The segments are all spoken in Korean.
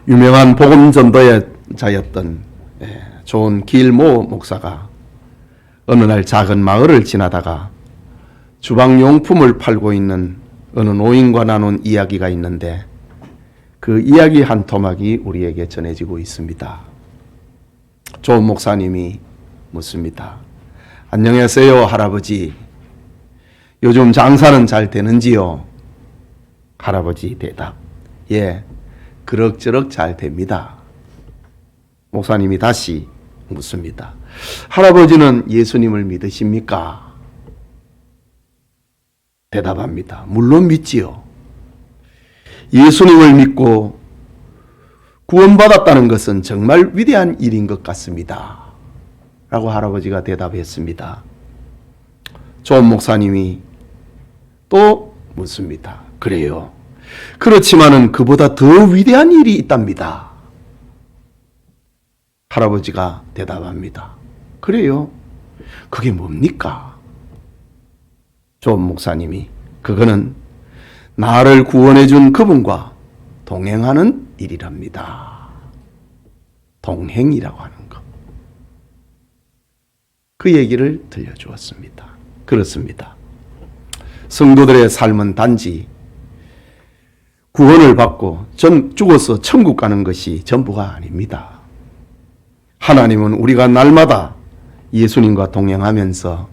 유명한 복음 전도자였던 좋은 길모 목사가 어느 날 작은 마을을 지나다가 주방용품을 팔고 있는 어느 노인과 나눈 이야기가 있는데, 그 이야기 한 토막이 우리에게 전해지고 있습니다. 좋은 목사님이 묻습니다. 안녕하세요, 할아버지. 요즘 장사는 잘 되는지요? 할아버지 대답. 예, 그럭저럭 잘 됩니다. 목사님이 다시 묻습니다. 할아버지는 예수님을 믿으십니까? 대답합니다. 물론 믿지요. 예수님을 믿고 구원받았다는 것은 정말 위대한 일인 것 같습니다. 라고 할아버지가 대답했습니다. 좋은 목사님이 또 묻습니다. 그래요. 그렇지만은 그보다 더 위대한 일이 있답니다. 할아버지가 대답합니다. 그래요. 그게 뭡니까? 좋은 목사님이 그거는 나를 구원해 준 그분과 동행하는 일이랍니다. 동행이라고 하는 것. 그 얘기를 들려주었습니다. 그렇습니다. 성도들의 삶은 단지 구원을 받고 죽어서 천국 가는 것이 전부가 아닙니다. 하나님은 우리가 날마다 예수님과 동행하면서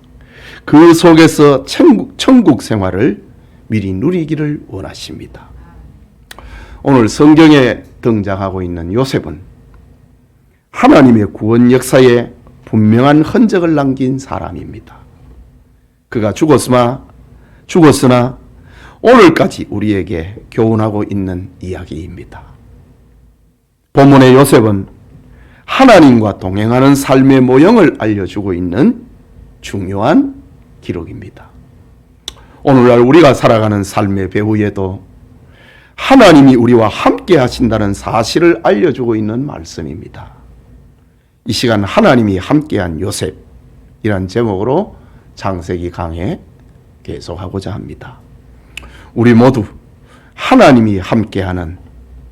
그 속에서 천국 생활을 미리 누리기를 원하십니다. 오늘 성경에 등장하고 있는 요셉은 하나님의 구원 역사에 분명한 흔적을 남긴 사람입니다. 그가 죽었으나 오늘까지 우리에게 교훈하고 있는 이야기입니다. 본문의 요셉은 하나님과 동행하는 삶의 모형을 알려주고 있는 중요한 기록입니다. 오늘날 우리가 살아가는 삶의 배후에도 하나님이 우리와 함께 하신다는 사실을 알려주고 있는 말씀입니다. 이 시간 하나님이 함께한 요셉이란 제목으로 창세기 강해 계속하고자 합니다. 우리 모두 하나님이 함께하는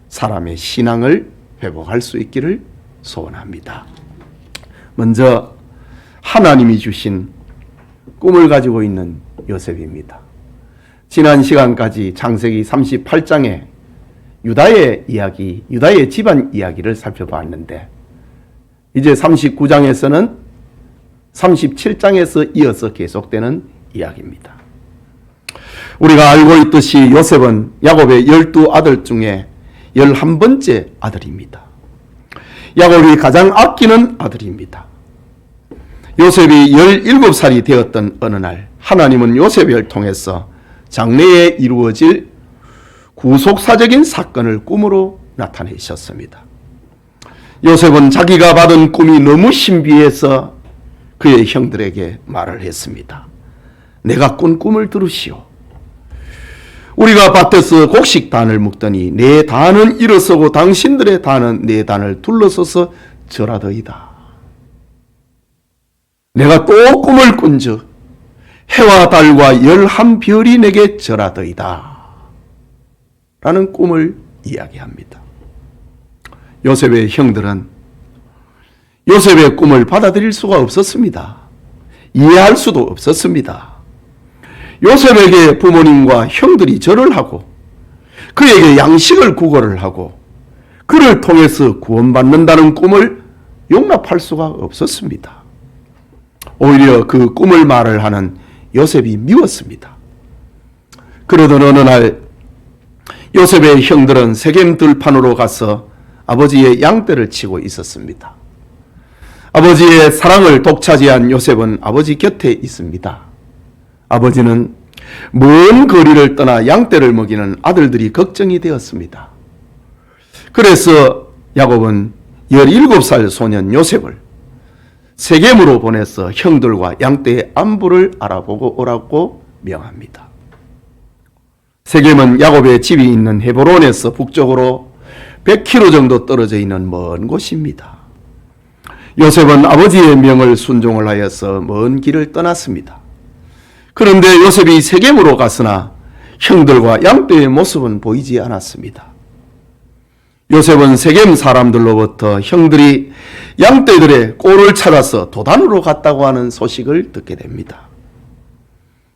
사람의 신앙을 회복할 수 있기를 소원합니다. 먼저 하나님이 주신 꿈을 가지고 있는 요셉입니다. 지난 시간까지 창세기 38장의 유다의 이야기, 유다의 집안 이야기를 살펴봤는데, 이제 39장에서는 37장에서 이어서 계속되는 이야기입니다. 우리가 알고 있듯이 요셉은 야곱의 12아들 중에 11번째 아들입니다. 야곱이 가장 아끼는 아들입니다. 요셉이 17살이 되었던 어느 날, 하나님은 요셉을 통해서 장래에 이루어질 구속사적인 사건을 꿈으로 나타내셨습니다. 요셉은 자기가 받은 꿈이 너무 신비해서 그의 형들에게 말을 했습니다. 내가 꾼 꿈을 들으시오. 우리가 밭에서 곡식단을 묶더니 내 단은 일어서고 당신들의 단은 내 단을 둘러서서 절하더이다. 내가 또 꿈을 꾼즉 해와 달과 11별이 내게 절하더이다. 라는 꿈을 이야기합니다. 요셉의 형들은 요셉의 꿈을 받아들일 수가 없었습니다. 이해할 수도 없었습니다. 요셉에게 부모님과 형들이 절을 하고 그에게 양식을 구걸을 하고 그를 통해서 구원받는다는 꿈을 용납할 수가 없었습니다. 오히려 그 꿈을 말을 하는 요셉이 미웠습니다. 그러던 어느 날 요셉의 형들은 세겜 들판으로 가서 아버지의 양떼를 치고 있었습니다. 아버지의 사랑을 독차지한 요셉은 아버지 곁에 있습니다. 아버지는 먼 거리를 떠나 양떼를 먹이는 아들들이 걱정이 되었습니다. 그래서 야곱은 17살 소년 요셉을 세겜으로 보내서 형들과 양떼의 안부를 알아보고 오라고 명합니다. 세겜은 야곱의 집이 있는 헤브론에서 북쪽으로 100km 정도 떨어져 있는 먼 곳입니다. 요셉은 아버지의 명을 순종을 하여서 먼 길을 떠났습니다. 그런데 요셉이 세겜으로 갔으나 형들과 양떼의 모습은 보이지 않았습니다. 요셉은 세겜 사람들로부터 형들이 양떼들의 꼴을 찾아서 도단으로 갔다고 하는 소식을 듣게 됩니다.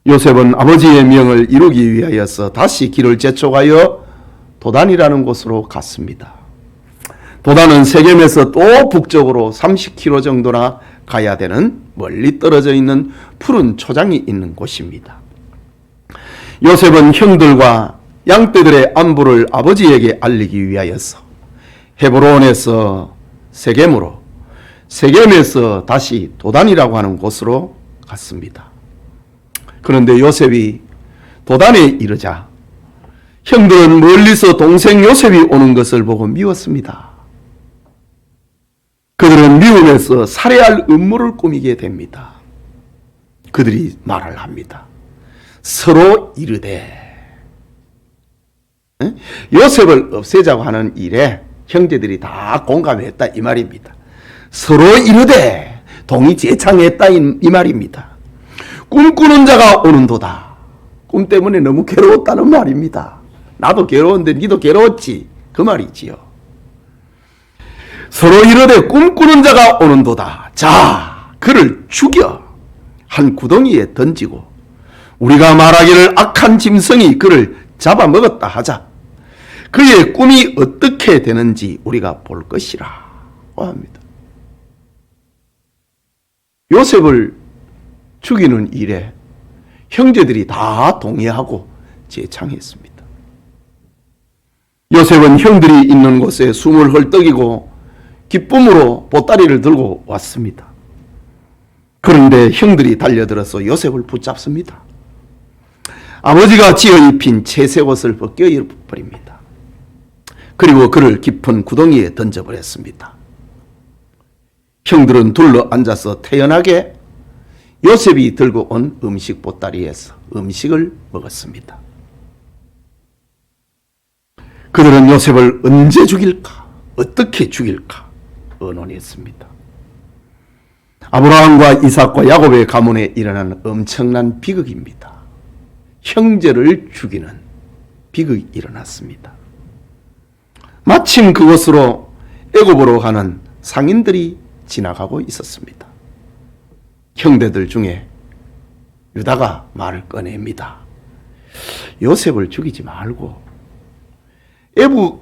요셉은 아버지의 명을 이루기 위하여서 다시 길을 재촉하여 도단이라는 곳으로 갔습니다. 도단은 세겜에서 또 북쪽으로 30km 정도나 가야 되는 멀리 떨어져 있는 푸른 초장이 있는 곳입니다. 요셉은 형들과 양떼들의 안부를 아버지에게 알리기 위하여서 헤브론에서 세겜으로, 세겜에서 다시 도단이라고 하는 곳으로 갔습니다. 그런데 요셉이 도단에 이르자 형들은 멀리서 동생 요셉이 오는 것을 보고 미웠습니다. 그들은 미움에서 살해할 음모를 꾸미게 됩니다. 그들이 말을 합니다. 서로 이르되, 요셉을 없애자고 하는 일에 형제들이 다 공감했다 이 말입니다. 서로 이르되 동의제창했다 이 말입니다. 꿈꾸는 자가 오는도다. 꿈 때문에 너무 괴로웠다는 말입니다. 나도 괴로운데 니도 괴로웠지 그 말이지요. 서로 이르되 꿈꾸는 자가 오는도다. 자, 그를 죽여 한 구덩이에 던지고 우리가 말하기를 악한 짐승이 그를 잡아먹었다 하자. 그의 꿈이 어떻게 되는지 우리가 볼 것이라 합니다. 요셉을 죽이는 일에 형제들이 다 동의하고 제창했습니다. 요셉은 형들이 있는 곳에 숨을 헐떡이고 기쁨으로 보따리를 들고 왔습니다. 그런데 형들이 달려들어서 요셉을 붙잡습니다. 아버지가 지어 입힌 채색 옷을 벗겨 버립니다. 그리고 그를 깊은 구덩이에 던져버렸습니다. 형들은 둘러 앉아서 태연하게 요셉이 들고 온 음식 보따리에서 음식을 먹었습니다. 그들은 요셉을 언제 죽일까? 어떻게 죽일까? 의논했습니다. 아브라함과 이삭과 야곱의 가문에 일어난 엄청난 비극입니다. 형제를 죽이는 비극이 일어났습니다. 마침 그곳으로 애굽으로 가는 상인들이 지나가고 있었습니다. 형제들 중에 유다가 말을 꺼냅니다. 요셉을 죽이지 말고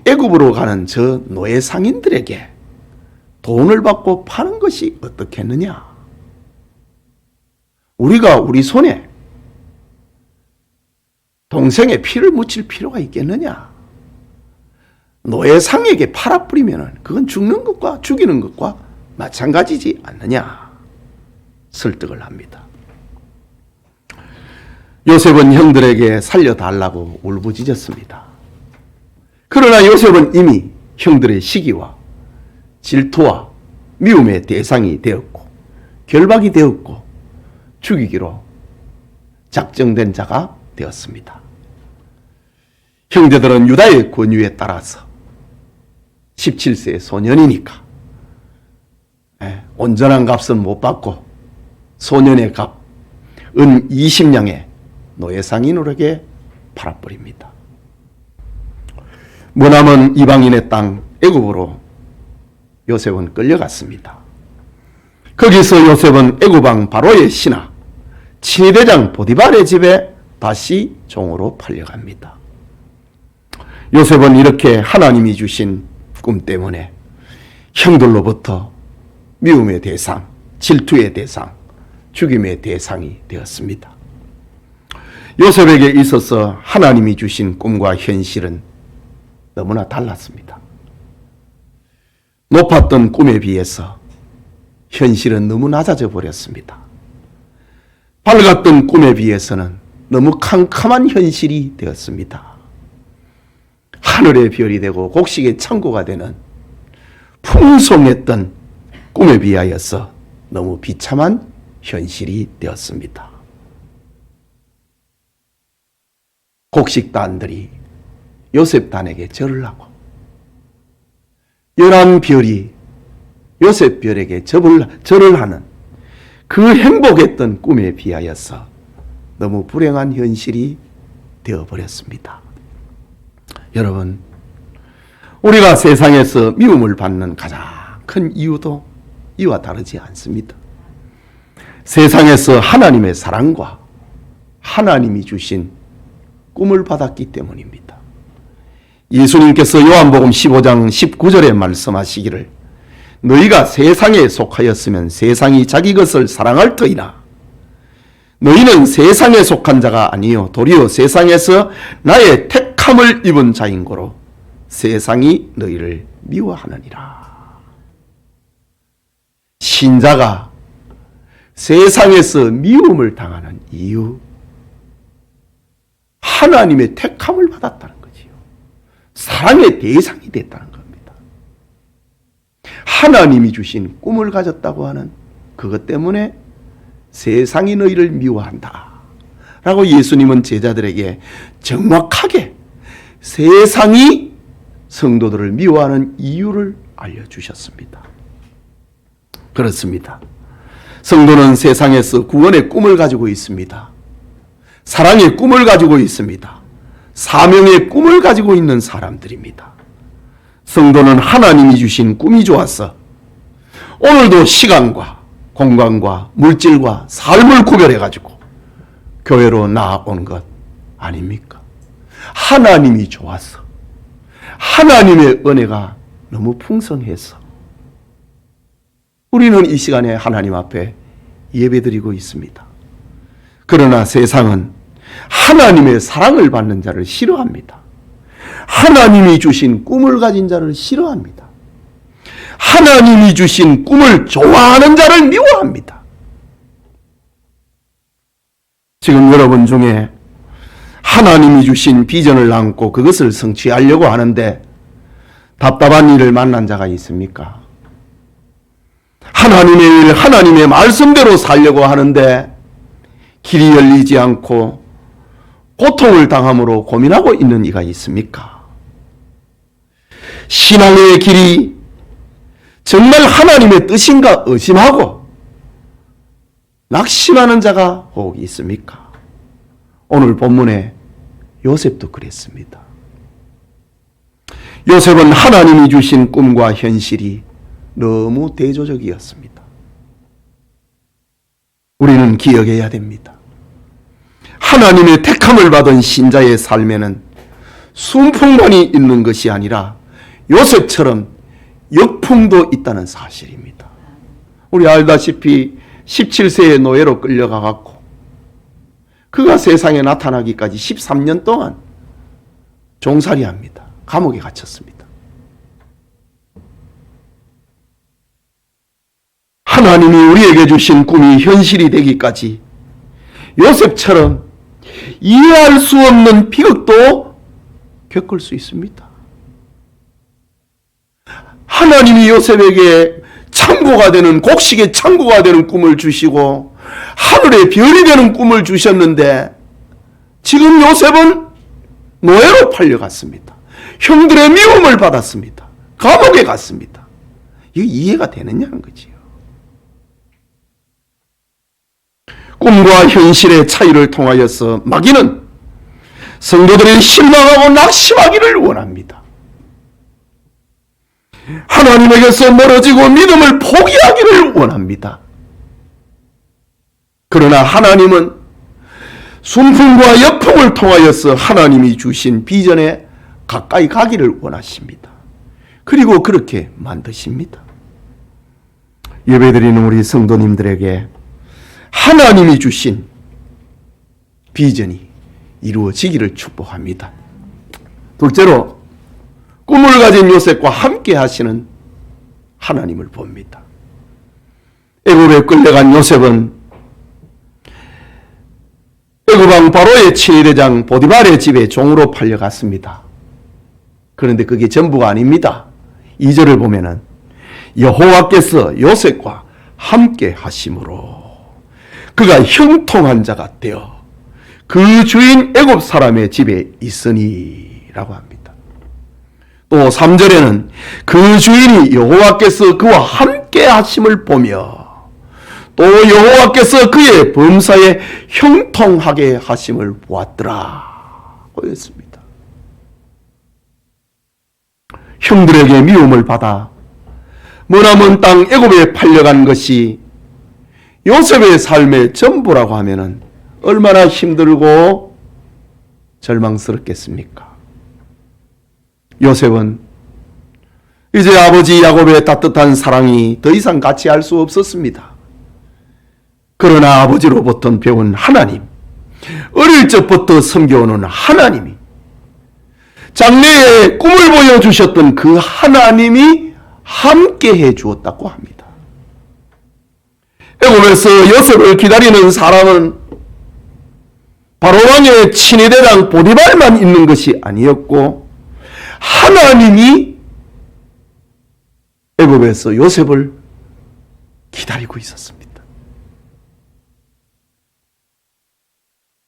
애굽으로 가는 저 노예 상인들에게 돈을 받고 파는 것이 어떻겠느냐? 우리가 우리 손에 동생의 피를 묻힐 필요가 있겠느냐? 노예상에게 팔아뿌리면 그건 죽는 것과 죽이는 것과 마찬가지지 않느냐? 설득을 합니다. 요셉은 형들에게 살려달라고 울부짖었습니다. 그러나 요셉은 이미 형들의 시기와 질투와 미움의 대상이 되었고 결박이 되었고 죽이기로 작정된 자가 되었습니다. 형제들은 유다의 권유에 따라서 17세 소년이니까 온전한 값은 못 받고 소년의 값, 은 20냥에 노예상인으로에게 팔아버립니다. 머나먼 이방인의 땅 애굽으로 요셉은 끌려갔습니다. 거기서 요셉은 애굽왕 바로의 신하 친위대장 보디발의 집에 다시 종으로 팔려갑니다. 요셉은 이렇게 하나님이 주신 꿈 때문에 형들로부터 미움의 대상, 질투의 대상, 죽임의 대상이 되었습니다. 요셉에게 있어서 하나님이 주신 꿈과 현실은 너무나 달랐습니다. 높았던 꿈에 비해서 현실은 너무 낮아져 버렸습니다. 밝았던 꿈에 비해서는 너무 캄캄한 현실이 되었습니다. 하늘의 별이 되고 곡식의 창고가 되는 풍성했던 꿈에 비하여서 너무 비참한 현실이 되었습니다. 곡식단들이 요셉단에게 절을 하고 11별이 요셉별에게 절을 하는 그 행복했던 꿈에 비하여서 너무 불행한 현실이 되어버렸습니다. 여러분, 우리가 세상에서 미움을 받는 가장 큰 이유도 이와 다르지 않습니다. 세상에서 하나님의 사랑과 하나님이 주신 꿈을 받았기 때문입니다. 예수님께서 요한복음 15장 19절에 말씀하시기를 너희가 세상에 속하였으면 세상이 자기 것을 사랑할 터이나 너희는 세상에 속한 자가 아니요 도리어 세상에서 나의 택함을 입은 자인고로 세상이 너희를 미워하느니라. 신자가 세상에서 미움을 당하는 이유, 하나님의 택함을 받았다는 거지요. 사랑의 대상이 됐다는 겁니다. 하나님이 주신 꿈을 가졌다고 하는 그것 때문에 세상이 너희를 미워한다 라고 예수님은 제자들에게 정확하게 세상이 성도들을 미워하는 이유를 알려주셨습니다. 그렇습니다. 성도는 세상에서 구원의 꿈을 가지고 있습니다. 사랑의 꿈을 가지고 있습니다. 사명의 꿈을 가지고 있는 사람들입니다. 성도는 하나님이 주신 꿈이 좋아서 오늘도 시간과 공간과 물질과 삶을 구별해가지고 교회로 나아온 것 아닙니까? 하나님이 좋아서 하나님의 은혜가 너무 풍성해서 우리는 이 시간에 하나님 앞에 예배드리고 있습니다. 그러나 세상은 하나님의 사랑을 받는 자를 싫어합니다. 하나님이 주신 꿈을 가진 자를 싫어합니다. 하나님이 주신 꿈을 좋아하는 자를 미워합니다. 지금 여러분 중에 하나님이 주신 비전을 안고 그것을 성취하려고 하는데 답답한 일을 만난 자가 있습니까? 하나님의 일, 하나님의 말씀대로 살려고 하는데 길이 열리지 않고 고통을 당함으로 고민하고 있는 이가 있습니까? 신앙의 길이 정말 하나님의 뜻인가 의심하고 낙심하는 자가 혹 있습니까? 오늘 본문에 요셉도 그랬습니다. 요셉은 하나님이 주신 꿈과 현실이 너무 대조적이었습니다. 우리는 기억해야 됩니다. 하나님의 택함을 받은 신자의 삶에는 순풍만이 있는 것이 아니라 요셉처럼 역풍도 있다는 사실입니다. 우리 알다시피 17세의 노예로 끌려가갖고 그가 세상에 나타나기까지 13년 동안 종살이합니다. 감옥에 갇혔습니다. 하나님이 우리에게 주신 꿈이 현실이 되기까지 요셉처럼 이해할 수 없는 비극도 겪을 수 있습니다. 하나님이 요셉에게 창고가 되는, 곡식의 창고가 되는 꿈을 주시고 하늘의 별이 되는 꿈을 주셨는데 지금 요셉은 노예로 팔려갔습니다. 형들의 미움을 받았습니다. 감옥에 갔습니다. 이게 이해가 되느냐는 거지요. 꿈과 현실의 차이를 통하여서 마귀는 성도들이 실망하고 낙심하기를 원합니다. 하나님에게서 멀어지고 믿음을 포기하기를 원합니다. 그러나 하나님은 순풍과 역풍을 통하여서 하나님이 주신 비전에 가까이 가기를 원하십니다. 그리고 그렇게 만드십니다. 예배드리는 우리 성도님들에게 하나님이 주신 비전이 이루어지기를 축복합니다. 둘째로 꿈을 가진 요셉과 함께 하시는 하나님을 봅니다. 애굽에 끌려간 요셉은 애굽왕 바로의 친위대장 보디발의 집에 종으로 팔려갔습니다. 그런데 그게 전부가 아닙니다. 2절을 보면은 여호와께서 요셉과 함께 하심으로 그가 형통한 자가 되어 그 주인 애굽 사람의 집에 있으니 라고 합니다. 또 3절에는 그 주인이 여호와께서 그와 함께 하심을 보며 또 여호와께서 그의 범사에 형통하게 하심을 보았더라 고였습니다. 형들에게 미움을 받아 머나먼 땅 애굽에 팔려간 것이 요셉의 삶의 전부라고 하면은 얼마나 힘들고 절망스럽겠습니까? 요셉은 이제 아버지 야곱의 따뜻한 사랑이 더 이상 같이 할 수 없었습니다. 그러나 아버지로부터 배운 하나님, 어릴 적부터 섬겨오는 하나님이, 장래에 꿈을 보여주셨던 그 하나님이 함께 해주었다고 합니다. 애굽에서 요셉을 기다리는 사람은 바로 왕의 친위대장 보디발만 있는 것이 아니었고, 하나님이 애굽에서 요셉을 기다리고 있었습니다.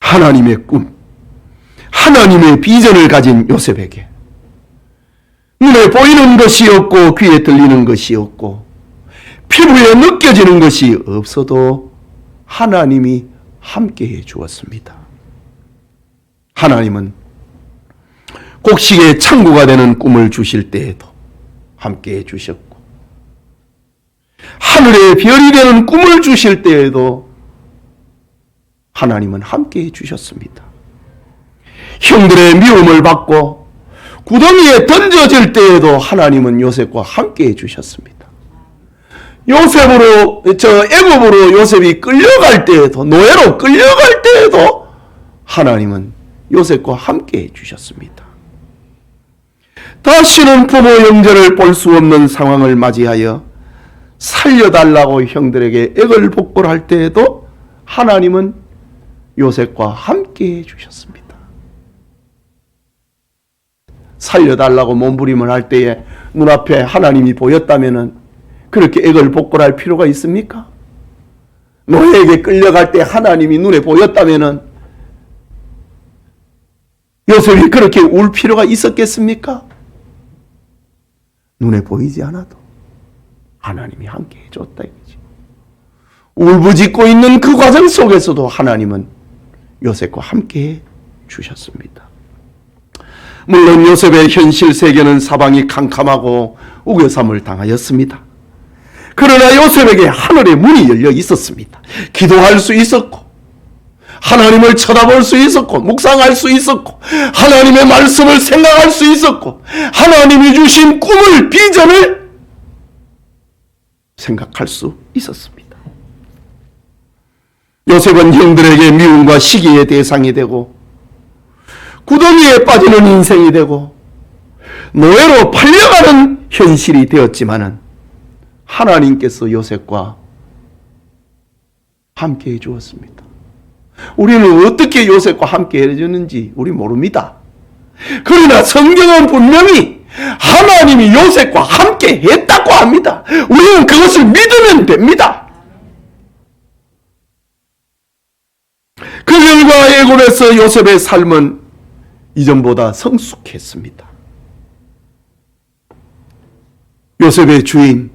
하나님의 꿈, 하나님의 비전을 가진 요셉에게 눈에 보이는 것이 없고 귀에 들리는 것이 없고 피부에 느껴지는 것이 없어도 하나님이 함께해 주었습니다. 하나님은 곡식의 창고가 되는 꿈을 주실 때에도 함께해 주셨고, 하늘의 별이 되는 꿈을 주실 때에도 하나님은 함께해 주셨습니다. 형들의 미움을 받고 구덩이에 던져질 때에도 하나님은 요셉과 함께해 주셨습니다. 애굽으로 요셉이 끌려갈 때에도, 노예로 끌려갈 때에도 하나님은 요셉과 함께해 주셨습니다. 다시는 부모 형제를 볼 수 없는 상황을 맞이하여 살려달라고 형들에게 애걸복걸할 때에도 하나님은 요셉과 함께해 주셨습니다. 살려달라고 몸부림을 할 때에 눈앞에 하나님이 보였다면 그렇게 애걸복걸할 필요가 있습니까? 노예에게 끌려갈 때 하나님이 눈에 보였다면 요셉이 그렇게 울 필요가 있었겠습니까? 눈에 보이지 않아도 하나님이 함께 해줬다 이거지. 울부짖고 있는 그 과정 속에서도 하나님은 요셉과 함께 주셨습니다. 물론 요셉의 현실 세계는 사방이 캄캄하고 우겨삼을 당하였습니다. 그러나 요셉에게 하늘의 문이 열려 있었습니다. 기도할 수 있었고, 하나님을 쳐다볼 수 있었고, 묵상할 수 있었고, 하나님의 말씀을 생각할 수 있었고, 하나님이 주신 꿈을, 비전을 생각할 수 있었습니다. 요셉은 형들에게 미움과 시기의 대상이 되고, 구덩이에 빠지는 인생이 되고, 노예로 팔려가는 현실이 되었지만은 하나님께서 요셉과 함께 해주었습니다. 우리는 어떻게 요셉과 함께 해주는지 우리 모릅니다. 그러나 성경은 분명히 하나님이 요셉과 함께 했다고 합니다. 우리는 그것을 믿으면 됩니다. 그 결과 애굽에서 요셉의 삶은 이전보다 성숙했습니다. 요셉의 주인,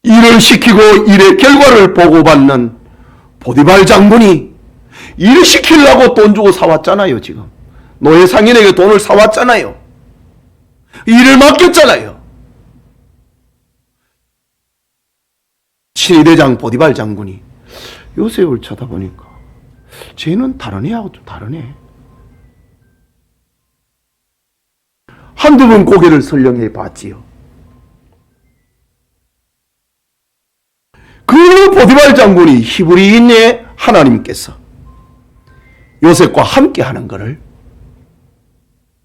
일을 시키고 일의 결과를 보고받는 보디발 장군이 일을 시키려고 돈 주고 사왔잖아요. 지금 노예 상인에게 돈을 사왔잖아요. 일을 맡겼잖아요. 친위대장 보디발 장군이 요셉을 쳐다보니까 쟤는 다른 애하고 좀 다르네. 한두 번 고개를 설령해 봤지요. 그 보디발 장군이 히브리인의 하나님께서 요셉과 함께 하는 것을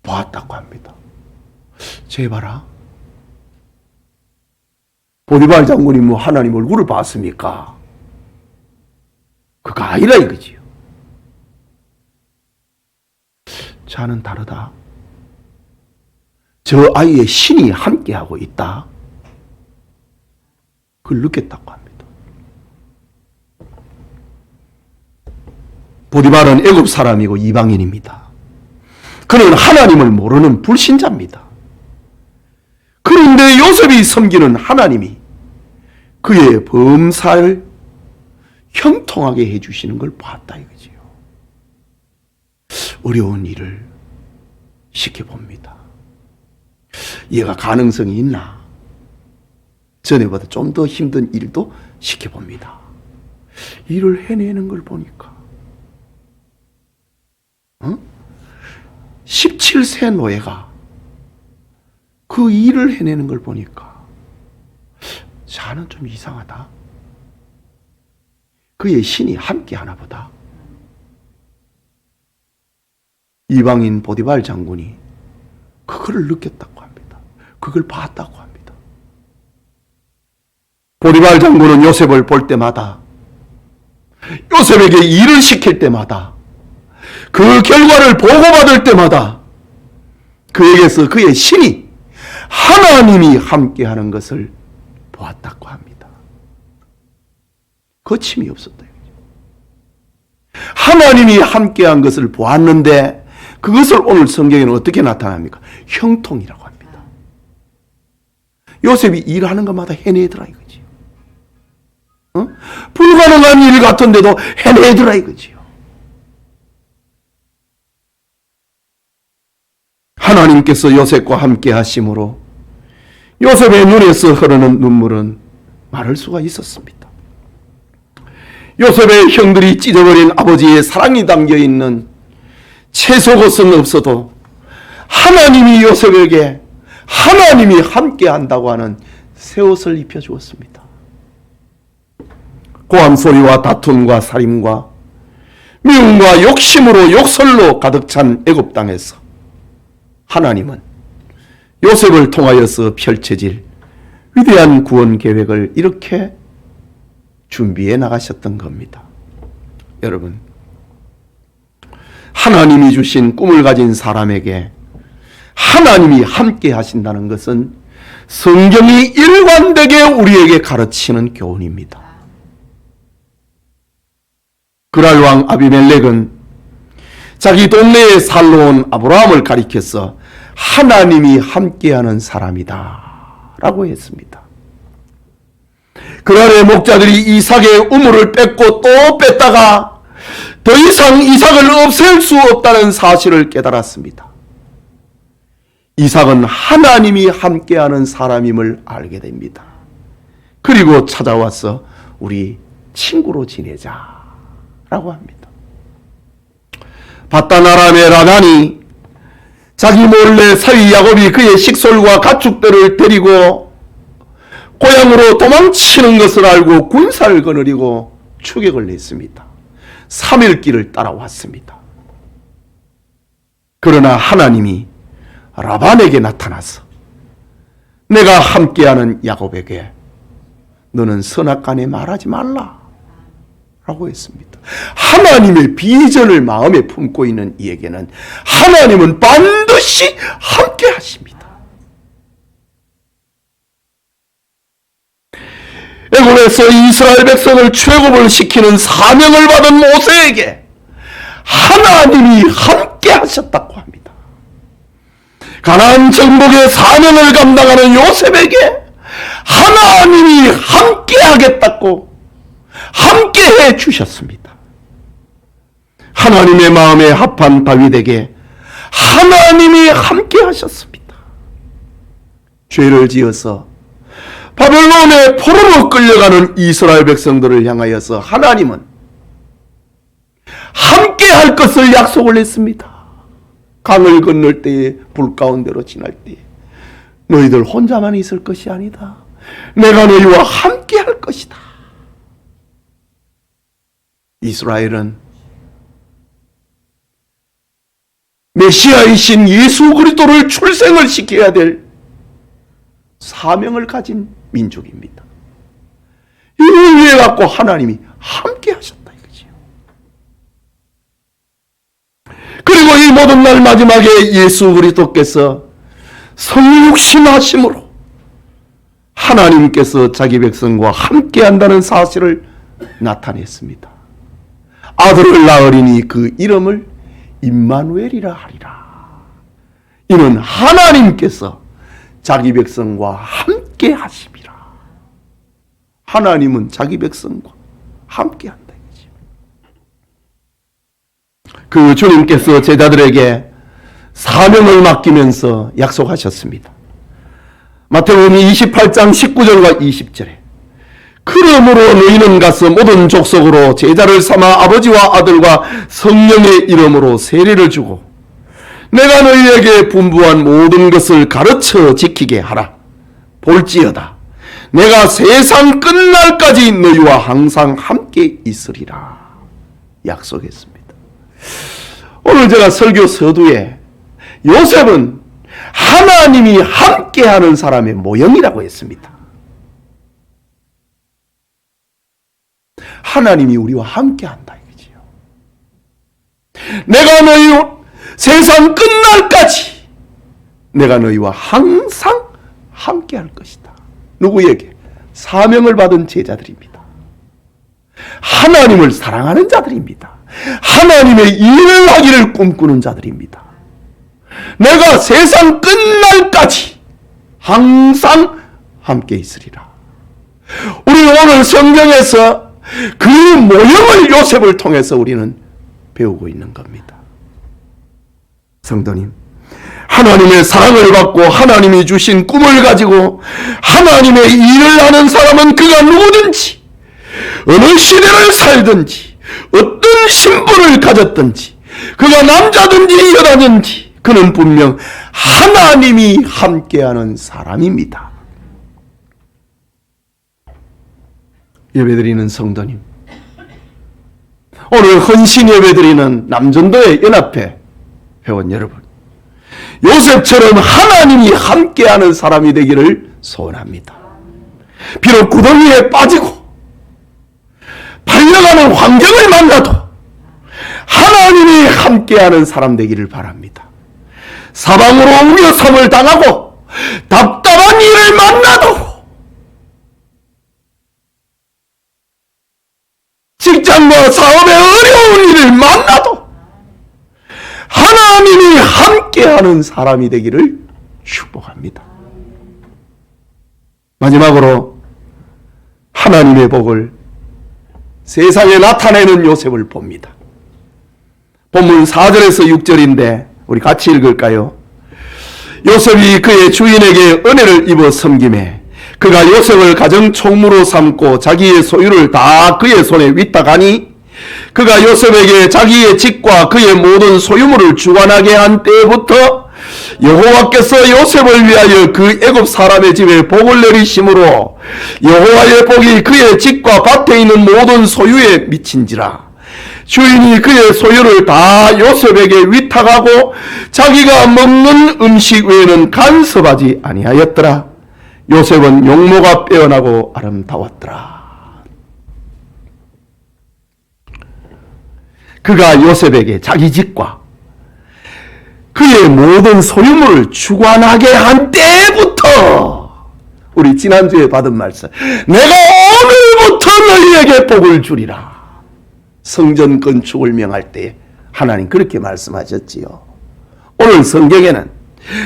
보았다고 합니다. 쟤 봐라. 보디발 장군이 뭐 하나님 얼굴을 봤습니까? 그거 아니라 이거지요. 자는 다르다. 저 아이의 신이 함께하고 있다. 그걸 느꼈다고 합니다. 보디발은 애굽 사람이고 이방인입니다. 그는 하나님을 모르는 불신자입니다. 그런데 요셉이 섬기는 하나님이 그의 범사를 형통하게 해주시는 걸 봤다 이거지요. 어려운 일을 시켜봅니다. 얘가 가능성이 있나? 전에보다 좀 더 힘든 일도 시켜봅니다. 일을 해내는 걸 보니까 17세 노예가 그 일을 해내는 걸 보니까 자는 좀 이상하다. 그의 신이 함께 하나 보다. 이방인 보디발 장군이 그거를 느꼈다고 합니다. 그걸 봤다고 합니다. 보디발 장군은 요셉을 볼 때마다, 요셉에게 일을 시킬 때마다, 그 결과를 보고받을 때마다 그에게서 그의 신이, 하나님이 함께하는 것을 보았다고 합니다. 거침이 없었다. 하나님이 함께한 것을 보았는데 그것을 오늘 성경에는 어떻게 나타납니까? 형통이라고 합니다. 요셉이 일하는 것마다 해내더라 이거지요. 불가능한 일 같은데도 해내더라 이거지요. 하나님께서 요셉과 함께 하심으로 요셉의 눈에서 흐르는 눈물은 마를 수가 있었습니다. 요셉의 형들이 찢어버린 아버지의 사랑이 담겨있는 채소 것은 없어도 하나님이 요셉에게 하나님이 함께 한다고 하는 새 옷을 입혀주었습니다. 고함소리와 다툼과 살인과 미움과 욕심으로 욕설로 가득 찬 애굽 땅에서 하나님은 요셉을 통하여서 펼쳐질 위대한 구원 계획을 이렇게 준비해 나가셨던 겁니다. 여러분, 하나님이 주신 꿈을 가진 사람에게 하나님이 함께 하신다는 것은 성경이 일관되게 우리에게 가르치는 교훈입니다. 그랄 왕 아비멜렉은 자기 동네에 살러 온 아브라함을 가리켜서 하나님이 함께하는 사람이다 라고 했습니다. 그날의 목자들이 이삭의 우물을 뺐고 또 뺐다가 더 이상 이삭을 없앨 수 없다는 사실을 깨달았습니다. 이삭은 하나님이 함께하는 사람임을 알게 됩니다. 그리고 찾아와서 우리 친구로 지내자라고 합니다. 바단 아람의 라단이 자기 몰래 사위 야곱이 그의 식솔과 가축들을 데리고 고향으로 도망치는 것을 알고 군사를 거느리고 추격을 했습니다. 3일 길을 따라왔습니다. 그러나 하나님이 라반에게 나타나서 내가 함께하는 야곱에게 너는 선악간에 말하지 말라 라고 했습니다. 하나님의 비전을 마음에 품고 있는 이에게는 하나님은 반드시 함께 하십니다. 애굽에서 이스라엘 백성을 출애굽을 시키는 사명을 받은 모세에게 하나님이 함께 하셨다고 합니다. 가나안 정복의 사명을 감당하는 요셉에게 하나님이 함께 하겠다고 함께 해 주셨습니다. 하나님의 마음에 합한 다윗에게 하나님이 함께 하셨습니다. 죄를 지어서 바벨론의 포로로 끌려가는 이스라엘 백성들을 향하여서 하나님은 함께 할 것을 약속을 했습니다. 강을 건널 때에 불 가운데로 지날 때에 너희들 혼자만 있을 것이 아니다. 내가 너희와 함께 할 것이다. 이스라엘은 메시아이신 예수 그리스도를 출생을 시켜야 될 사명을 가진 민족입니다. 이를 위해 갖고 하나님이 함께 하셨다 이거지요. 그리고 이 모든 날 마지막에 예수 그리스도께서 성육신하심으로 하나님께서 자기 백성과 함께 한다는 사실을 나타냈습니다. 아들을 낳으리니 그 이름을 임마누엘이라 하리라. 이는 하나님께서 자기 백성과 함께 하심이라. 하나님은 자기 백성과 함께 한다. 그 주님께서 제자들에게 사명을 맡기면서 약속하셨습니다. 마태복음 28장 19절과 20절에 그러므로 너희는 가서 모든 족속으로 제자를 삼아 아버지와 아들과 성령의 이름으로 세례를 주고 내가 너희에게 분부한 모든 것을 가르쳐 지키게 하라. 볼지어다 내가 세상 끝날까지 너희와 항상 함께 있으리라 약속했습니다. 오늘 제가 설교 서두에 요셉은 하나님이 함께하는 사람의 모형이라고 했습니다. 하나님이 우리와 함께한다 이거지요. 내가 너희 세상 끝날까지 내가 너희와 항상 함께할 것이다. 누구에게? 사명을 받은 제자들입니다. 하나님을 사랑하는 자들입니다. 하나님의 일을 하기를 꿈꾸는 자들입니다. 내가 세상 끝날까지 항상 함께 있으리라. 우리 오늘 성경에서 그 모형을 요셉을 통해서 우리는 배우고 있는 겁니다. 성도님, 하나님의 사랑을 받고 하나님이 주신 꿈을 가지고 하나님의 일을 하는 사람은 그가 누구든지 어느 시대를 살든지 어떤 신분을 가졌든지 그가 남자든지 여자든지 그는 분명 하나님이 함께하는 사람입니다. 예배드리는 성도님, 오늘 헌신 예배드리는 남전도의 연합회 회원 여러분, 요셉처럼 하나님이 함께하는 사람이 되기를 소원합니다. 비록 구덩이에 빠지고 팔려가는 환경을 만나도 하나님이 함께하는 사람 되기를 바랍니다. 사방으로 우려섬을 당하고 답답한 일을 만나도 직장과 사업에 어려운 일을 만나도 하나님이 함께하는 사람이 되기를 축복합니다. 마지막으로 하나님의 복을 세상에 나타내는 요셉을 봅니다. 본문 4절에서 6절인데 우리 같이 읽을까요? 요셉이 그의 주인에게 은혜를 입어 섬김에 그가 요셉을 가정 총무로 삼고 자기의 소유를 다 그의 손에 위탁하니 그가 요셉에게 자기의 집과 그의 모든 소유물을 주관하게 한 때부터 여호와께서 요셉을 위하여 그 애굽 사람의 집에 복을 내리심으로 여호와의 복이 그의 집과 밭에 있는 모든 소유에 미친지라. 주인이 그의 소유를 다 요셉에게 위탁하고 자기가 먹는 음식 외에는 간섭하지 아니하였더라. 요셉은 용모가 빼어나고 아름다웠더라. 그가 요셉에게 자기 집과 그의 모든 소유물을 주관하게 한 때부터, 우리 지난주에 받은 말씀, 내가 오늘부터 너희에게 복을 주리라. 성전 건축을 명할 때 하나님 그렇게 말씀하셨지요. 오늘 성경에는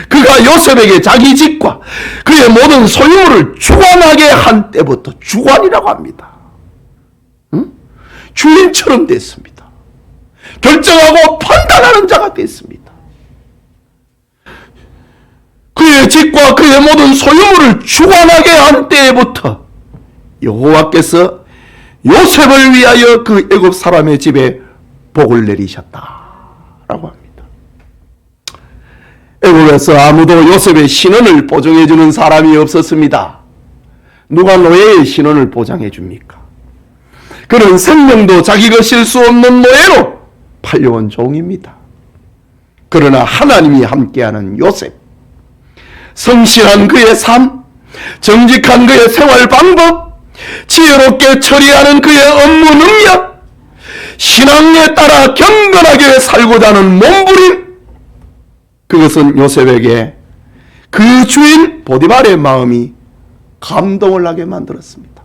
그가 요셉에게 자기 집과 그의 모든 소유물을 주관하게 한 때부터, 주관이라고 합니다. 응? 주인처럼 됐습니다. 결정하고 판단하는 자가 됐습니다. 그의 집과 그의 모든 소유물을 주관하게 한 때부터 여호와께서 요셉을 위하여 그 애굽 사람의 집에 복을 내리셨다라고 합니다. 애굽에서 아무도 요셉의 신원을 보증해 주는 사람이 없었습니다. 누가 노예의 신원을 보장해 줍니까? 그는 생명도 자기 것일 수 없는 노예로 팔려온 종입니다. 그러나 하나님이 함께하는 요셉, 성실한 그의 삶, 정직한 그의 생활 방법, 지혜롭게 처리하는 그의 업무 능력, 신앙에 따라 경건하게 살고자 하는 몸부림, 그것은 요셉에게 그 주인 보디발의 마음이 감동을 하게 만들었습니다.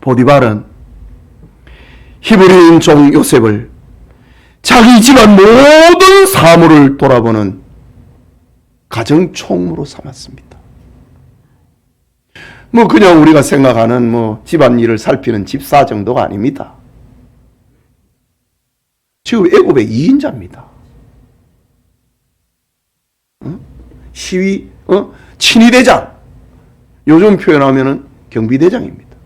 보디발은 히브리인 종 요셉을 자기 집안 모든 사물을 돌아보는 가정 총무로 삼았습니다. 그냥 우리가 생각하는 집안일을 살피는 집사 정도가 아닙니다. 지금 애굽의 2인자입니다. 친위대장, 요즘 표현하면은 경비대장입니다.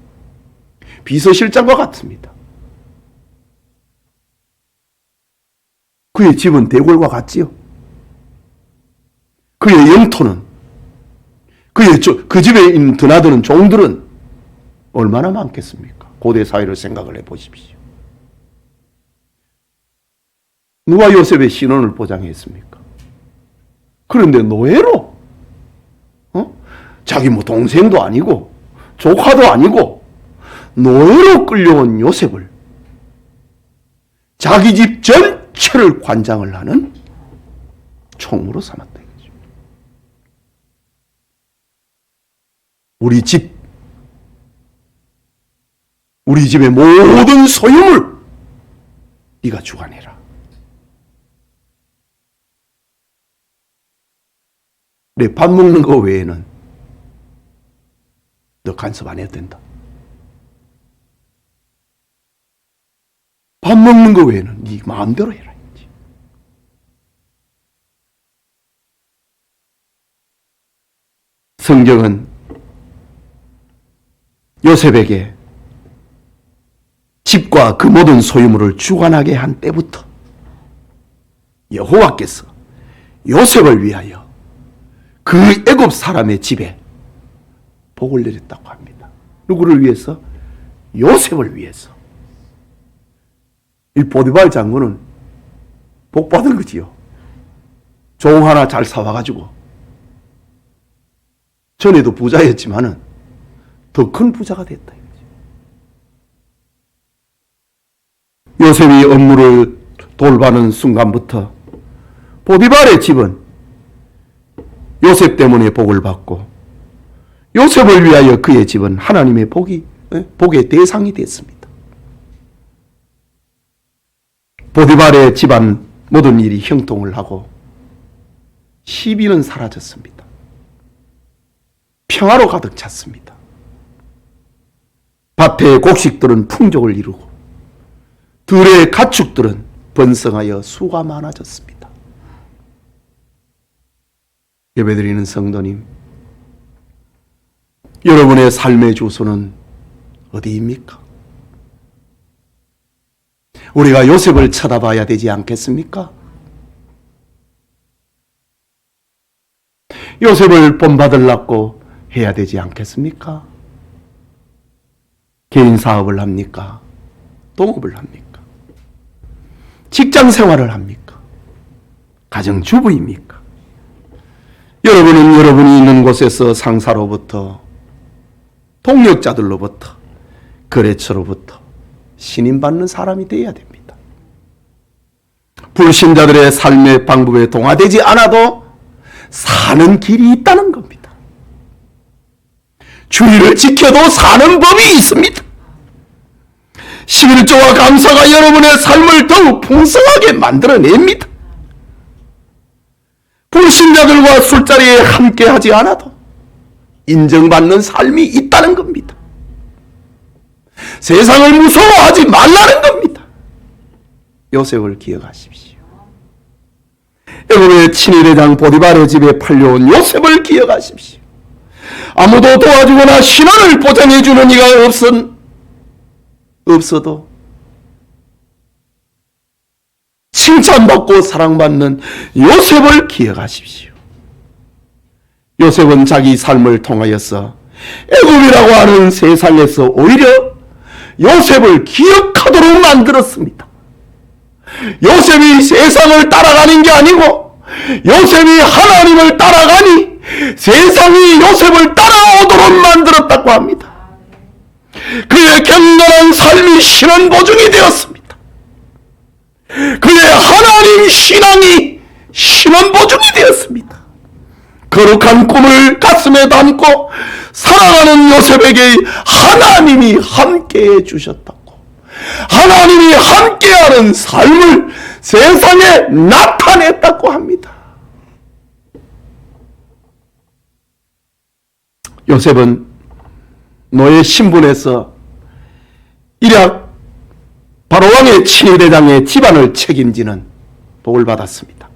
비서실장과 같습니다. 그의 집은 대궐과 같지요. 그의 영토는, 그 집에 있는 드나드는 종들은 얼마나 많겠습니까? 고대 사회를 생각을 해보십시오. 누가 요셉의 신원을 보장했습니까? 그런데 노예로, 자기 뭐 동생도 아니고 조카도 아니고 노예로 끌려온 요셉을 자기 집 전체를 관장을 하는 총무로 삼았다 이거죠. 우리 집의 모든 소유물 네가 주관해라. 내 밥 먹는 거 외에는 너 간섭 안 해도 된다. 밥 먹는 거 외에는 네 마음대로 해라. 성경은 요셉에게 집과 그 모든 소유물을 주관하게 한 때부터 여호와께서 요셉을 위하여 그 애굽 사람의 집에 복을 내렸다고 합니다. 누구를 위해서? 요셉을 위해서. 이 보디발 장군은 복 받은 거지요. 종 하나 잘 사와가지고 전에도 부자였지만은 더 큰 부자가 됐다. 요셉이 업무를 돌봐는 순간부터 보디발의 집은 요셉 때문에 복을 받고 요셉을 위하여 그의 집은 하나님의 복의 대상이 됐습니다. 보디발의 집안 모든 일이 형통을 하고 시비는 사라졌습니다. 평화로 가득 찼습니다. 밭의 곡식들은 풍족을 이루고 들의 가축들은 번성하여 수가 많아졌습니다. 예배드리는 성도님, 여러분의 삶의 주소는 어디입니까? 우리가 요셉을 쳐다봐야 되지 않겠습니까? 요셉을 본받으려고 해야 되지 않겠습니까? 개인 사업을 합니까? 동업을 합니까? 직장 생활을 합니까? 가정주부입니까? 여러분은 여러분이 있는 곳에서 상사로부터, 동력자들로부터, 거래처로부터 신임받는 사람이 되어야 됩니다. 불신자들의 삶의 방법에 동화되지 않아도 사는 길이 있다는 겁니다. 주의를 지켜도 사는 법이 있습니다. 11조와 감사가 여러분의 삶을 더욱 풍성하게 만들어냅니다. 불신자들과 술자리에 함께하지 않아도 인정받는 삶이 있다는 겁니다. 세상을 무서워하지 말라는 겁니다. 요셉을 기억하십시오. 애굽의 친위대장 보디발의 집에 팔려온 요셉을 기억하십시오. 아무도 도와주거나 신원을 보장해주는 이가 없어도 칭찬받고 사랑받는 요셉을 기억하십시오. 요셉은 자기 삶을 통하여서 애굽이라고 하는 세상에서 오히려 요셉을 기억하도록 만들었습니다. 요셉이 세상을 따라가는 게 아니고 요셉이 하나님을 따라가니 세상이 요셉을 따라오도록 만들었다고 합니다. 그의 경건한 삶이 신원 보증이 되었습니다. 그의 하나님 신앙이 신원 보증이 되었습니다. 거룩한 꿈을 가슴에 담고 살아가는 요셉에게 하나님이 함께해 주셨다고, 하나님이 함께하는 삶을 세상에 나타냈다고 합니다. 요셉은 노예 신분에서 일약 바로왕의 친위대장의 집안을 책임지는 복을 받았습니다.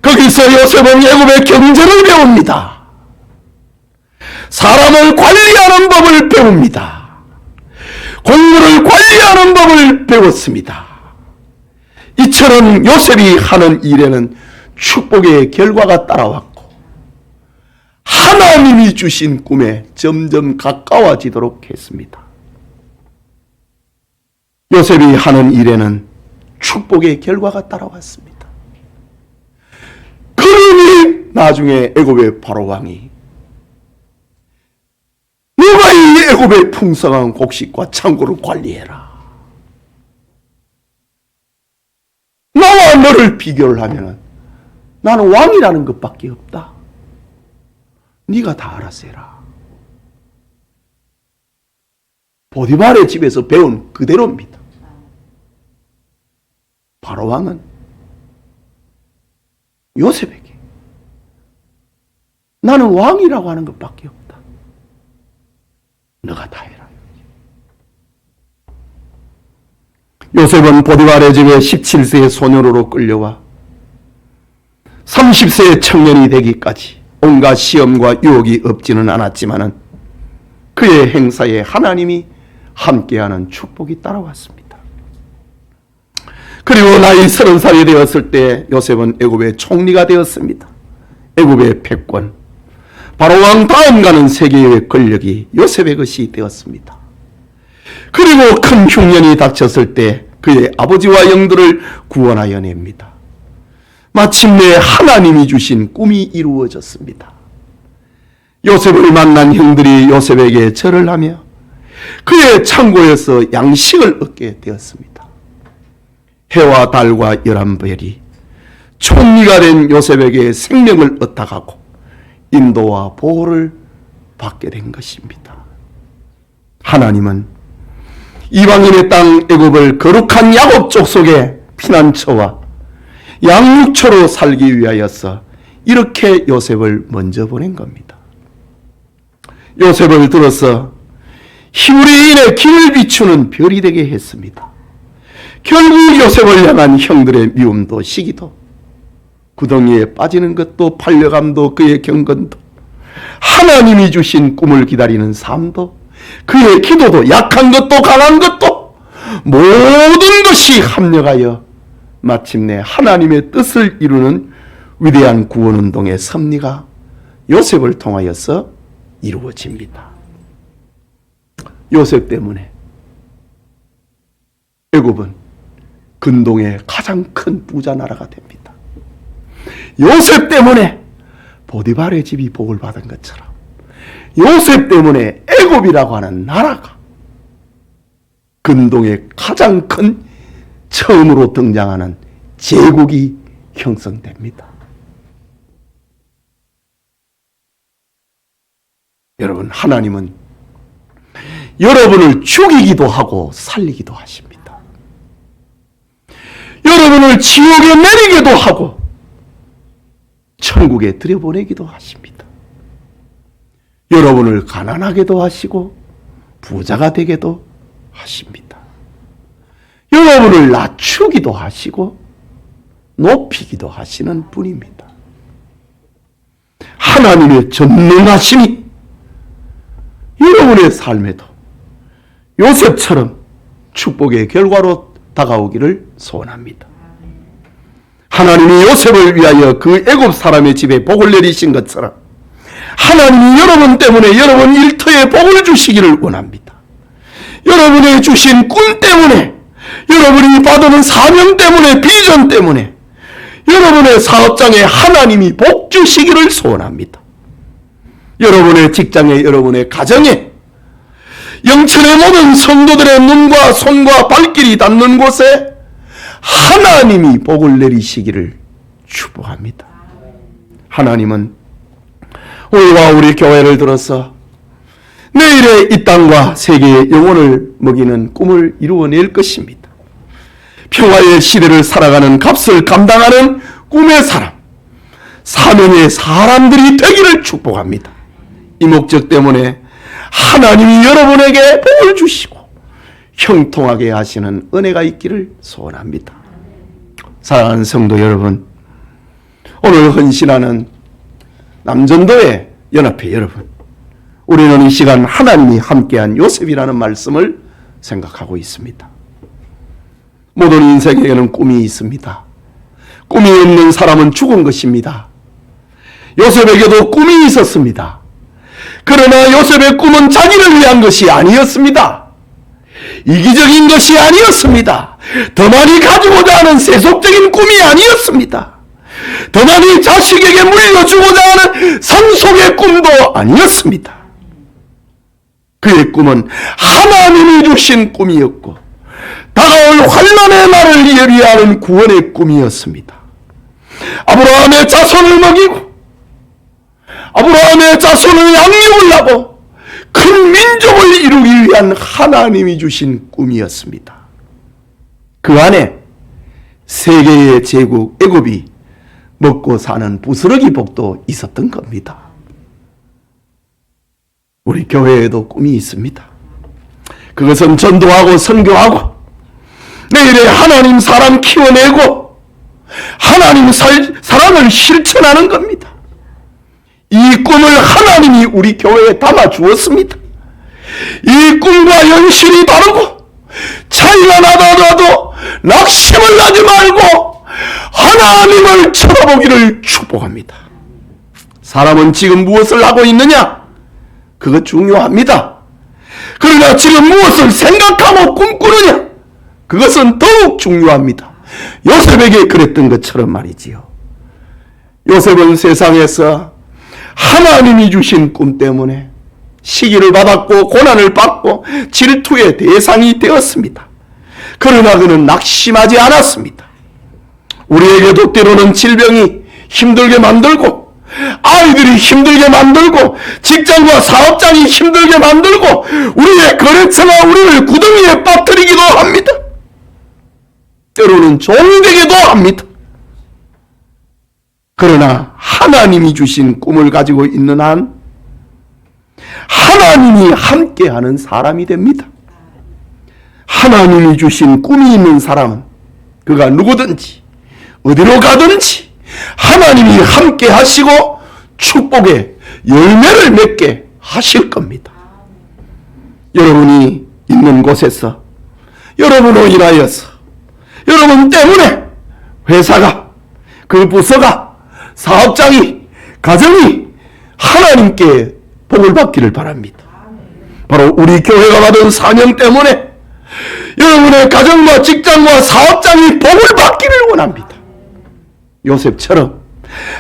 거기서 요셉은 애굽의 경제를 배웁니다. 사람을 관리하는 법을 배웁니다. 공물을 관리하는 법을 배웠습니다. 이처럼 요셉이 하는 일에는 축복의 결과가 따라왔고 하나님이 주신 꿈에 점점 가까워지도록 했습니다. 요셉이 하는 일에는 축복의 결과가 따라왔습니다. 그러니 나중에 애굽의 바로왕이 너가 이 애굽의 풍성한 곡식과 창고를 관리해라. 나와 너를 비교를 하면 나는 왕이라는 것밖에 없다. 네가 다 알아서 해라. 보디발의 집에서 배운 그대로입니다. 바로왕은 요셉에게 나는 왕이라고 하는 것밖에 없다. 너가 다 해라. 요셉은 보디발의 집에 17세의 소년으로 끌려와 30세의 청년이 되기까지 온갖 시험과 유혹이 없지는 않았지만은 그의 행사에 하나님이 함께하는 축복이 따라왔습니다. 그리고 나이 30살이 되었을 때 요셉은 애굽의 총리가 되었습니다. 애굽의 패권, 바로왕 다음 가는 세계의 권력이 요셉의 것이 되었습니다. 그리고 큰 흉년이 닥쳤을 때 그의 아버지와 영들을 구원하여 냅니다. 마침내 하나님이 주신 꿈이 이루어졌습니다. 요셉을 만난 형들이 요셉에게 절을 하며 그의 창고에서 양식을 얻게 되었습니다. 해와 달과 11별이 총리가 된 요셉에게 생명을 얻어가고 인도와 보호를 받게 된 것입니다. 하나님은 이방인의 땅 애굽을 거룩한 야곱 족속의 피난처와 양육처로 살기 위하여서 이렇게 요셉을 먼저 보낸 겁니다. 요셉을 들어서 히브리인의 길을 비추는 별이 되게 했습니다. 결국 요셉을 향한 형들의 미움도 시기도 구덩이에 빠지는 것도 팔려감도 그의 경건도 하나님이 주신 꿈을 기다리는 삶도 그의 기도도 약한 것도 강한 것도 모든 것이 합력하여 마침내 하나님의 뜻을 이루는 위대한 구원운동의 섭리가 요셉을 통하여서 이루어집니다. 요셉 때문에 애굽은 근동의 가장 큰 부자 나라가 됩니다. 요셉 때문에 보디발의 집이 복을 받은 것처럼 요셉 때문에 애굽이라고 하는 나라가 근동의 가장 큰 처음으로 등장하는 제국이 형성됩니다. 여러분, 하나님은 여러분을 죽이기도 하고 살리기도 하십니다. 여러분을 지옥에 내리기도 하고 천국에 들여보내기도 하십니다. 여러분을 가난하게도 하시고 부자가 되게도 하십니다. 여러분을 낮추기도 하시고 높이기도 하시는 분입니다. 하나님의 전능하심이 여러분의 삶에도 요셉처럼 축복의 결과로 다가오기를 소원합니다. 하나님이 요셉을 위하여 그 애굽 사람의 집에 복을 내리신 것처럼 하나님이 여러분 때문에 여러분 일터에 복을 주시기를 원합니다. 여러분의 주신 꿈 때문에, 여러분이 받은 사명 때문에, 비전 때문에 여러분의 사업장에 하나님이 복 주시기를 소원합니다. 여러분의 직장에, 여러분의 가정에, 영천의 모든 성도들의 눈과 손과 발길이 닿는 곳에 하나님이 복을 내리시기를 축복합니다. 하나님은 우리와 우리 교회를 들어서 내일의 이 땅과 세계의 영혼을 먹이는 꿈을 이루어낼 것입니다. 평화의 시대를 살아가는 값을 감당하는 꿈의 사람, 사명의 사람들이 되기를 축복합니다. 이 목적 때문에 하나님이 여러분에게 복을 주시고 형통하게 하시는 은혜가 있기를 소원합니다. 사랑하는 성도 여러분, 오늘 헌신하는 남전도의 연합회 여러분, 우리는 이 시간 하나님이 함께한 요셉이라는 말씀을 생각하고 있습니다. 모든 인생에게는 꿈이 있습니다. 꿈이 없는 사람은 죽은 것입니다. 요셉에게도 꿈이 있었습니다. 그러나 요셉의 꿈은 자기를 위한 것이 아니었습니다. 이기적인 것이 아니었습니다. 더 많이 가지고자 하는 세속적인 꿈이 아니었습니다. 더 많이 자식에게 물려주고자 하는 상속의 꿈도 아니었습니다. 그의 꿈은 하나님이 주신 꿈이었고 다가올 환난의 날을 예비하는 구원의 꿈이었습니다. 아브라함의 자손을 먹이고 아브라함의 자손을 양육을 하고 큰 민족을 이루기 위한 하나님이 주신 꿈이었습니다. 그 안에 세계의 제국 애굽이 먹고 사는 부스러기 복도 있었던 겁니다. 우리 교회에도 꿈이 있습니다. 그것은 전도하고 선교하고 내일의 하나님 사람 키워내고 하나님 사랑을 실천하는 겁니다. 이 꿈을 하나님이 우리 교회에 담아 주었습니다. 이 꿈과 현실이 다르고 차이가 나더라도 낙심을 하지 말고 하나님을 쳐다보기를 축복합니다. 사람은 지금 무엇을 하고 있느냐? 그거 중요합니다. 그러나 지금 무엇을 생각하고 꿈꾸느냐? 그것은 더욱 중요합니다. 요셉에게 그랬던 것처럼 말이지요. 요셉은 세상에서 하나님이 주신 꿈 때문에 시기를 받았고 고난을 받고 질투의 대상이 되었습니다. 그러나 그는 낙심하지 않았습니다. 우리에게도 때로는 질병이 힘들게 만들고 아이들이 힘들게 만들고 직장과 사업장이 힘들게 만들고 우리의 거래처가 우리를 구덩이에 빠뜨리기도 합니다. 때로는 종이 되기도 합니다. 그러나 하나님이 주신 꿈을 가지고 있는 한 하나님이 함께하는 사람이 됩니다. 하나님이 주신 꿈이 있는 사람은 그가 누구든지 어디로 가든지 하나님이 함께 하시고 축복의 열매를 맺게 하실 겁니다. 여러분이 있는 곳에서 여러분으로 인하여서 여러분 때문에 회사가 그 부서가 사업장이 가정이 하나님께 복을 받기를 바랍니다. 바로 우리 교회가 받은 사명 때문에 여러분의 가정과 직장과 사업장이 복을 받기를 원합니다. 요셉처럼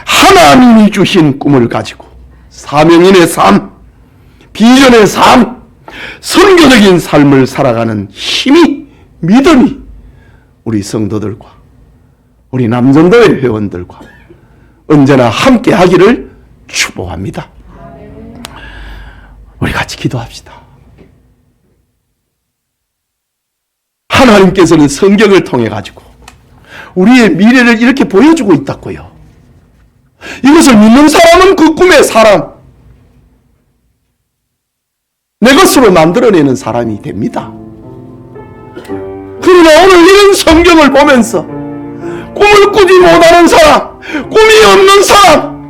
하나님이 주신 꿈을 가지고 사명인의 삶, 비전의 삶, 선교적인 삶을 살아가는 힘이, 믿음이 우리 성도들과 우리 남전도의 회원들과 언제나 함께 하기를 축복합니다. 우리 같이 기도합시다. 하나님께서는 성경을 통해 가지고 우리의 미래를 이렇게 보여주고 있다고요. 이것을 믿는 사람은 그 꿈의 사람, 내 것으로 만들어내는 사람이 됩니다. 그러나 오늘 이런 성경을 보면서 꿈을 꾸지 못하는 사람, 꿈이 없는 사람,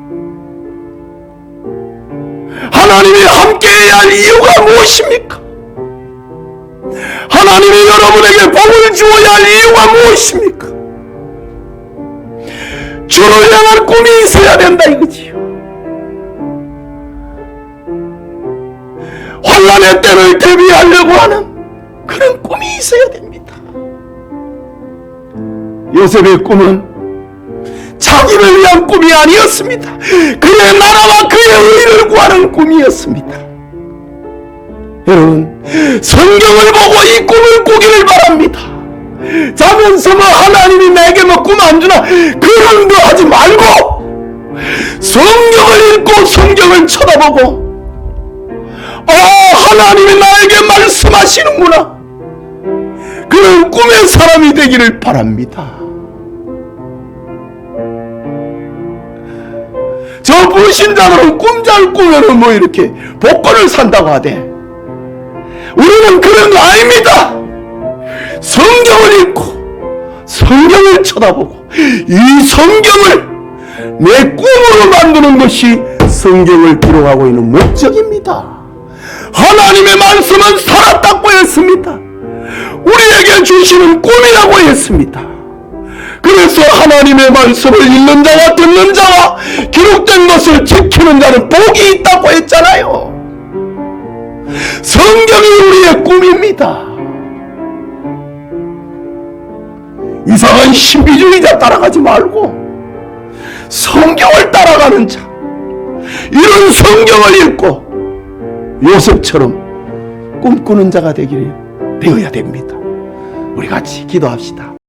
하나님이 함께해야 할 이유가 무엇입니까? 하나님이 여러분에게 복을 주어야 할 이유가 무엇입니까? 주를 향한 꿈이 있어야 된다 이거지요. 환난의 때를 대비하려고 하는 그런 꿈이 있어야 됩니다. 요셉의 꿈은 자기를 위한 꿈이 아니었습니다. 그의 나라와 그의 의를 구하는 꿈이었습니다. 여러분, 성경을 보고 이 꿈을 꾸기를 바랍니다. 자면서 뭐 하나님이 내게 뭐 꿈 안 주나 그런 거 하지 말고 성경을 읽고 성경을 쳐다보고 하나님이 나에게 말씀하시는구나, 그런 꿈의 사람이 되기를 바랍니다. 저 불신자들은 꿈 잘 꾸면은 뭐 이렇게 복권을 산다고 하대. 우리는 그런 거 아닙니다. 성경을 읽고 성경을 쳐다보고 이 성경을 내 꿈으로 만드는 것이 성경을 기록하고 있는 목적입니다. 하나님의 말씀은 살았다고 했습니다. 우리에게 주시는 꿈이라고 했습니다. 그래서 하나님의 말씀을 읽는 자와 듣는 자와 기록된 것을 지키는 자는 복이 있다고 했잖아요. 성경이 우리의 꿈입니다. 이상한 신비주의자 따라가지 말고 성경을 따라가는 자, 이런 성경을 읽고 요셉처럼 꿈꾸는 자가 되어야 됩니다. 우리 같이 기도합시다.